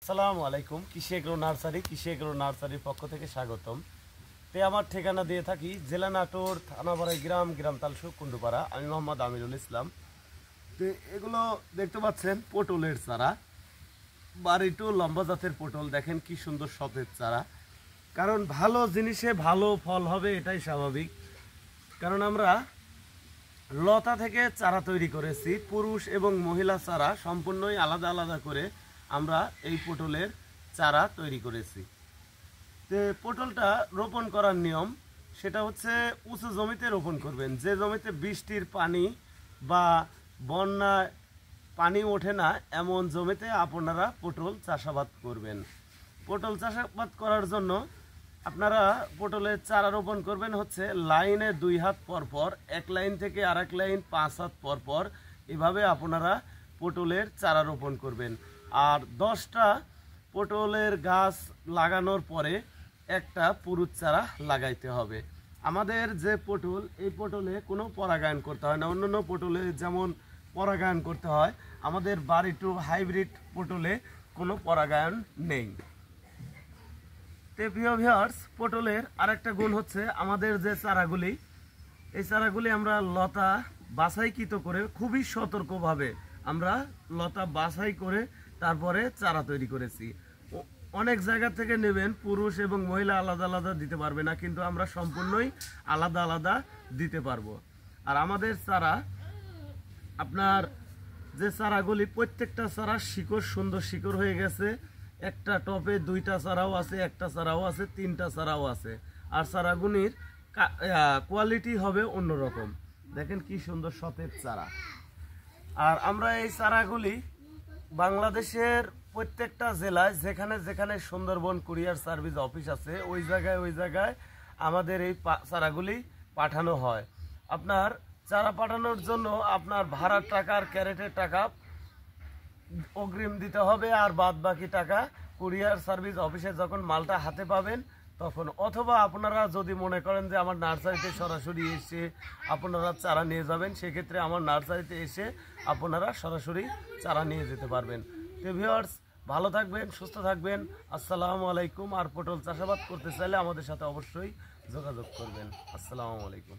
আসসালামু আলাইকুম। কৃষি এগ্রো নার্সারির পক্ষ থেকে স্বাগতম। আমার ঠিকানা দিয়ে থাকি জেলা নাটোর, থানাপাড়ায় গ্রাম তালসু কুন্ডুপাড়া। আমি মোহাম্মদ আমিরুল ইসলাম। এগুলো দেখতে পাচ্ছেন পটলের চারা, বাড়িটু লম্বা জাতের পটল। দেখেন কি সুন্দর সতেজ চারা। কারণ ভালো জিনিসে ভালো ফল হবে, এটাই স্বাভাবিক। কারণ আমরা লতা থেকে চারা তৈরি করেছি, পুরুষ এবং মহিলা চারা সম্পূর্ণই আলাদা আলাদা করে আমরা এই পটলের চারা তৈরি করেছি। পটলটা রোপণ করার নিয়ম সেটা হচ্ছে উঁচু জমিতে রোপণ করবেন। যে জমিতে বৃষ্টির পানি বা বন্যায় পানি ওঠে না, এমন জমিতে আপনারা পটল চাষাবাদ করবেন। পটল চাষাবাদ করার জন্য আপনারা পটলের চারা রোপণ করবেন হচ্ছে লাইনে 2 হাত পর পর, এক লাইন থেকে আরেক লাইন 5 হাত পর পর। এভাবে আপনারা পটলের চারা রোপণ করবেন। আর 10টা পটলের গাছ লাগানোর পরে একটা পুরুষ চারা লাগাইতে হবে। আমাদের যে পটল, এই পটলে কোনো পরাগায়ন করতে হয় না। অন্যান্য পটলে যেমন পরাগায়ন করতে হয়, আমাদের বাড়িটু হাইব্রিড পটলে কোনো পরাগায়ন নেই। প্রিয় ভিউয়ার্স, পটলের আরেকটা গুণ হচ্ছে আমাদের যে চারাগুলি, এই চারাগুলি আমরা লতা বাছাইকৃত করে খুবই সতর্কভাবে আমরা লতা বাছাই করে তারপরে চারা তৈরি করেছি। অনেক জায়গা থেকে নেবেন, পুরুষ এবং মহিলা আলাদা আলাদা দিতে পারবে না, কিন্তু আমরা সম্পূর্ণই আলাদা আলাদা দিতে পারবো। আর আমাদের চারা, আপনার যে চারাগুলি, প্রত্যেকটা চারা শিকড়, সুন্দর শিকড় হয়ে গেছে। একটা টপে 2টা চারাও আছে, একটা চারাও আছে, 3টা চারাও আছে। আর চারাগুলির কোয়ালিটি হবে অন্যরকম। দেখেন কি সুন্দর সতেজ চারা। আর আমরা এই চারাগুলি বাংলাদেশের প্রত্যেকটা জেলায় যেখানে যেখানে সুন্দরবন কুরিয়ার সার্ভিস অফিস আছে, ওই জায়গায় আমাদের এই চারাগুলি পাঠানো হয়। আপনার চারা পাঠানোর জন্য আপনার ভাড়ার টাকার ক্যারেটের টাকা অগ্রিম দিতে হবে, আর বাদ বাকি টাকা কুরিয়ার সার্ভিস অফিসে যখন মালটা হাতে পাবেন তখন। অথবা আপনারা যদি মনে করেন যে আমার নার্সারিতে সরাসরি এসে আপনারা চারা নিয়ে যাবেন, সেক্ষেত্রে আমার নার্সারিতে এসে আপনারা সরাসরি চারা নিয়ে যেতে পারবেন। তো ভিউয়ার্স, ভালো থাকবেন, সুস্থ থাকবেন। আসসালামু আলাইকুম। আর পটল চাষাবাদ করতে চাইলে আমাদের সাথে অবশ্যই যোগাযোগ করবেন। আসসালামু আলাইকুম।